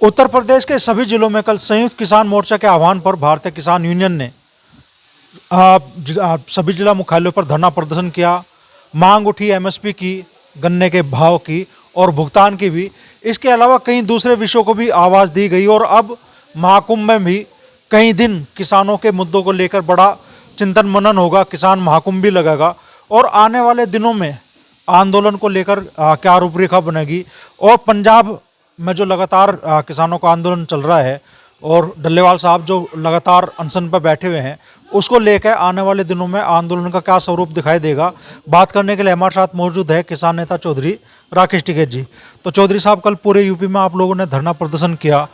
उत्तर प्रदेश के सभी जिलों में कल संयुक्त किसान मोर्चा के आह्वान पर भारतीय किसान यूनियन ने सभी जिला मुख्यालयों पर धरना प्रदर्शन किया। मांग उठी एमएसपी की, गन्ने के भाव की और भुगतान की भी। इसके अलावा कई दूसरे विषयों को भी आवाज़ दी गई और अब महाकुंभ में भी कई दिन किसानों के मुद्दों को लेकर बड़ा चिंतन मनन होगा। किसान महाकुंभ भी लगेगा और आने वाले दिनों में आंदोलन को लेकर क्या रूपरेखा बनेगी। और पंजाब में जो लगातार किसानों का आंदोलन चल रहा है और डल्लेवाल साहब जो लगातार अनशन पर बैठे हुए हैं, उसको लेकर आने वाले दिनों में आंदोलन का क्या स्वरूप दिखाई देगा, बात करने के लिए हमारे साथ मौजूद है किसान नेता चौधरी राकेश टिकैत जी। तो चौधरी साहब, कल पूरे यूपी में आप लोगों ने धरना प्रदर्शन किया,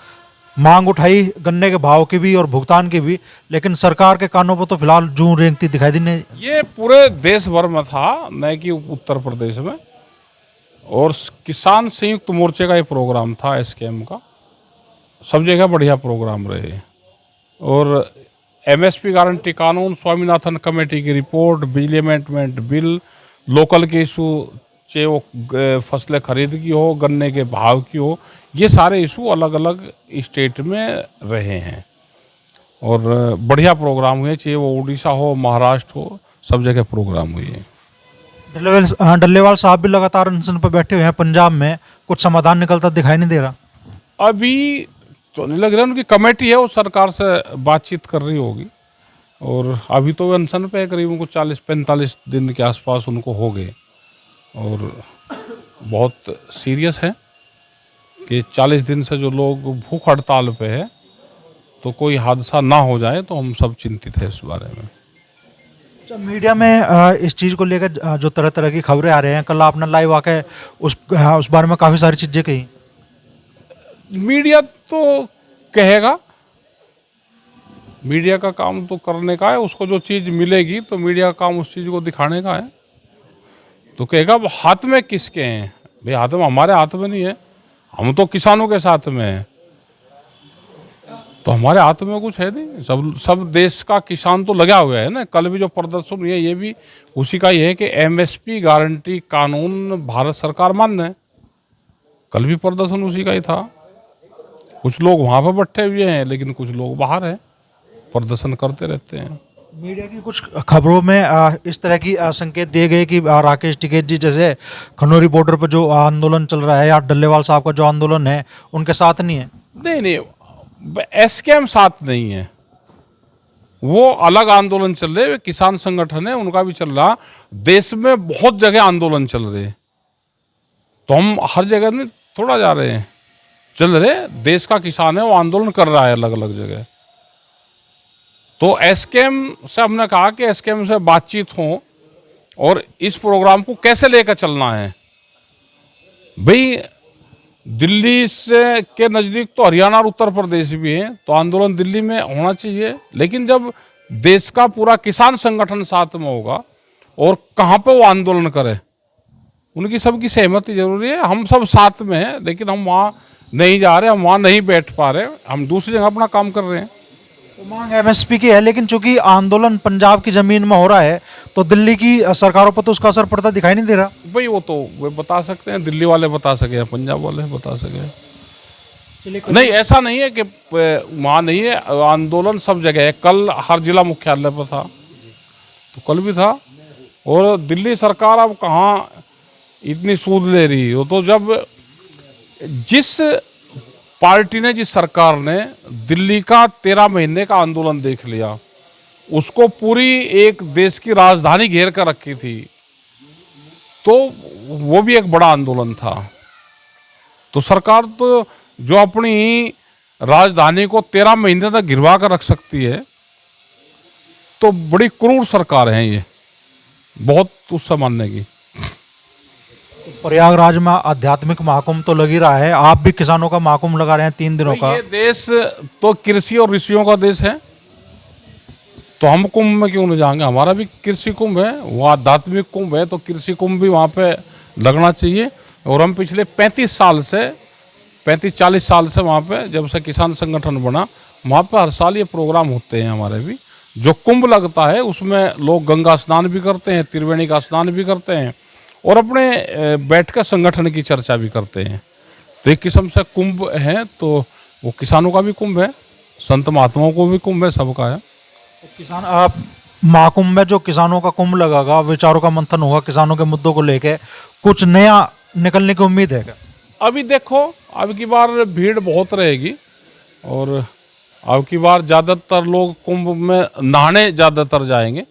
मांग उठाई गन्ने के भाव की भी और भुगतान की भी, लेकिन सरकार के कानों पर तो फिलहाल जूं रेंगती दिखाई दी नहीं। ये पूरे देश भर में था, न कि उत्तर प्रदेश में। और किसान संयुक्त मोर्चे का ये प्रोग्राम था, एसकेएम का। सब जगह बढ़िया प्रोग्राम रहे। और एमएसपी गारंटी कानून, स्वामीनाथन कमेटी की रिपोर्ट, बिजली अमेंडमेंट बिल, लोकल के इशू, चाहे वो फसलें खरीद की हो, गन्ने के भाव की हो, ये सारे इशू अलग अलग स्टेट में रहे हैं और बढ़िया प्रोग्राम हुए। चाहे वो उड़ीसा हो, महाराष्ट्र हो, सब जगह प्रोग्राम हुए हैं। डल्लेवाल साहब भी लगातार अनशन पर बैठे हुए हैं पंजाब में, कुछ समाधान निकलता दिखाई नहीं दे रहा। अभी तो नहीं लग रहा, उनकी कमेटी है वो सरकार से बातचीत कर रही होगी। और अभी तो अनशन पे करीब उनको 40-45 दिन के आसपास उनको हो गए। और बहुत सीरियस है कि 40 दिन से जो लोग भूख हड़ताल पे है, तो कोई हादसा ना हो जाए, तो हम सब चिंतित है इस बारे में। मीडिया में इस चीज़ को लेकर जो तरह तरह की खबरें आ रही हैं, कल आपने लाइव आके उस बारे में काफ़ी सारी चीज़ें कही। मीडिया तो कहेगा, मीडिया का काम तो करने का है। उसको जो चीज़ मिलेगी तो मीडिया का काम उस चीज़ को दिखाने का है। तो कहेगा हाथ में किसके हैं? भाई हाथ में, हमारे हाथ में नहीं है, हम तो किसानों के साथ में हैं। तो हमारे हाथ में कुछ है नहीं। सब देश का किसान तो लगा हुआ है ना। कल भी जो प्रदर्शन हुई है, ये भी उसी का ही है कि एमएसपी गारंटी कानून भारत सरकार मान्य है। कल भी प्रदर्शन उसी का ही था। कुछ लोग वहाँ पर बैठे हुए हैं, लेकिन कुछ लोग बाहर हैं, प्रदर्शन करते रहते हैं। मीडिया की कुछ खबरों में इस तरह की संकेत दिए गए कि राकेश टिकैत जी जैसे खनौरी बॉर्डर पर जो आंदोलन चल रहा है या डल्लेवाल साहब का जो आंदोलन है, उनके साथ नहीं है। नहीं, एसकेएम साथ नहीं है। वो अलग आंदोलन चल रहे, किसान संगठन है, उनका भी चल रहा। देश में बहुत जगह आंदोलन चल रहे, तो हम हर जगह नहीं थोड़ा जा रहे हैं, चल रहे। देश का किसान है, वो आंदोलन कर रहा है अलग अलग जगह। तो एसकेएम से हमने कहा कि एसकेएम से बातचीत हो और इस प्रोग्राम को कैसे लेकर चलना है। भाई दिल्ली से के नज़दीक तो हरियाणा और उत्तर प्रदेश भी है, तो आंदोलन दिल्ली में होना चाहिए। लेकिन जब देश का पूरा किसान संगठन साथ में होगा और कहाँ पे वो आंदोलन करे, उनकी सबकी सहमति जरूरी है। हम सब साथ में हैं, लेकिन हम वहाँ नहीं जा रहे, हम वहाँ नहीं बैठ पा रहे, हम दूसरी जगह अपना काम कर रहे हैं। तो मांग एमएसपी की है, लेकिन चूंकि आंदोलन पंजाब की जमीन में हो रहा है, तो दिल्ली की सरकारों पर तो उसका असर पड़ता दिखाई नहीं दे रहा। भाई वो तो वे बता सकते हैं, दिल्ली वाले बता सके या पंजाब वाले बता सके। नहीं, ऐसा नहीं है कि वहाँ नहीं है, आंदोलन सब जगह है। कल हर जिला मुख्यालय पर था, तो कल भी था। और दिल्ली सरकार अब कहाँ इतनी सूद ले रही है। तो जब जिस पार्टी ने, जिस सरकार ने दिल्ली का 13 महीने का आंदोलन देख लिया, उसको पूरी एक देश की राजधानी घेर कर रखी थी, तो वो भी एक बड़ा आंदोलन था। तो सरकार तो जो अपनी राजधानी को 13 महीने तक गिरवा कर रख सकती है, तो बड़ी क्रूर सरकार है ये, बहुत उससे मानने की। प्रयागराज में आध्यात्मिक महाकुंभ तो लग ही रहा है, आप भी किसानों का महाकुंभ लगा रहे हैं 3 दिनों का। ये देश तो कृषि और ऋषियों का देश है, तो हम कुंभ में क्यों नहीं जाएंगे? हमारा भी कृषि कुंभ है, वो आध्यात्मिक कुंभ है, तो कृषि कुंभ भी वहाँ पे लगना चाहिए। और हम पिछले 35-40 साल से वहाँ पे, जब से किसान संगठन बना, वहाँ पे हर साल ये प्रोग्राम होते हैं हमारे भी। जो कुंभ लगता है उसमें लोग गंगा स्नान भी करते हैं, त्रिवेणी का स्नान भी करते हैं और अपने बैठकर संगठन की चर्चा भी करते हैं। तो एक किस्म से कुंभ है, तो वो किसानों का भी कुंभ है, संत महात्माओं को भी कुंभ है, सबका है। तो किसान आप महाकुंभ में जो किसानों का कुंभ लगेगा, विचारों का मंथन होगा, किसानों के मुद्दों को लेके कुछ नया निकलने की उम्मीद है क्या? अभी देखो, अब की बार भीड़ बहुत रहेगी और अब की बार ज़्यादातर लोग कुंभ में नहाने ज़्यादातर जाएंगे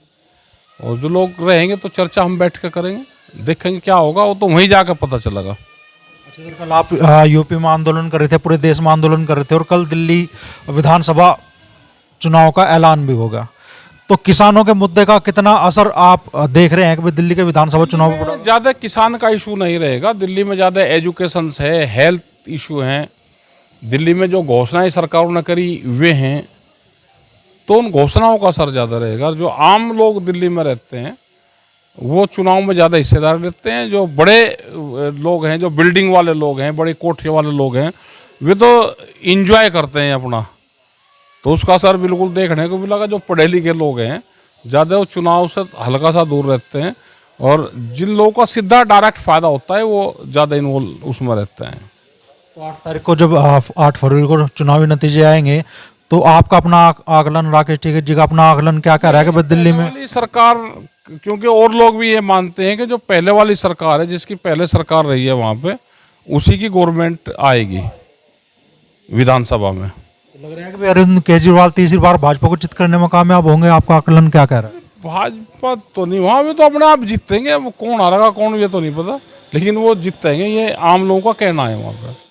और जो लोग रहेंगे तो चर्चा हम बैठ कर करेंगे, देखेंगे क्या होगा, वो तो वहीं जाकर पता चलेगा। अच्छा सर, कल आप यूपी में आंदोलन कर रहे थे, पूरे देश में आंदोलन कर रहे थे और कल दिल्ली विधानसभा चुनाव का ऐलान भी होगा, तो किसानों के मुद्दे का कितना असर आप देख रहे हैं कि भाई दिल्ली के विधानसभा चुनाव में पड़ा? ज़्यादा किसान का इशू नहीं रहेगा दिल्ली में, ज़्यादा एजुकेशन है, हेल्थ इशू हैं। दिल्ली में जो घोषणाएं सरकारों ने करी वे हैं, तो उन घोषणाओं का असर ज़्यादा रहेगा। जो आम लोग दिल्ली में रहते हैं वो चुनाव में ज़्यादा हिस्सेदारी लेते हैं। जो बड़े लोग हैं, जो बिल्डिंग वाले लोग हैं, बड़ी कोठियों वाले लोग हैं, वे तो इंजॉय करते हैं अपना, तो उसका असर बिल्कुल देखने को मिलेगा। जो पढ़े लिखे लोग हैं ज़्यादा वो चुनाव से हल्का सा दूर रहते हैं और जिन लोगों का सीधा डायरेक्ट फ़ायदा होता है वो ज़्यादा इन्वॉल्व उसमें रहते हैं। तो 8 तारीख को जब 8 फरवरी को चुनावी नतीजे आएंगे तो आपका अपना आकलन, राकेश टिकैत जी का अपना आकलन क्या कह रहा है कि भाई दिल्ली में वाली सरकार, क्योंकि और लोग भी ये मानते हैं कि जो पहले वाली सरकार है, जिसकी पहले सरकार रही है वहाँ पे, उसी की गवर्नमेंट आएगी विधानसभा में। लग रहा है कि भाई अरविंद केजरीवाल तीसरी बार भाजपा को चित करने में कामयाब होंगे, आपका आकलन क्या कह रहा है? भाजपा तो नहीं, वहाँ भी तो अपने आप जीतेंगे, वो कौन हारेगा कौन ये तो नहीं पता, लेकिन वो जीतेंगे, ये आम लोगों का कहना है वहाँ पे।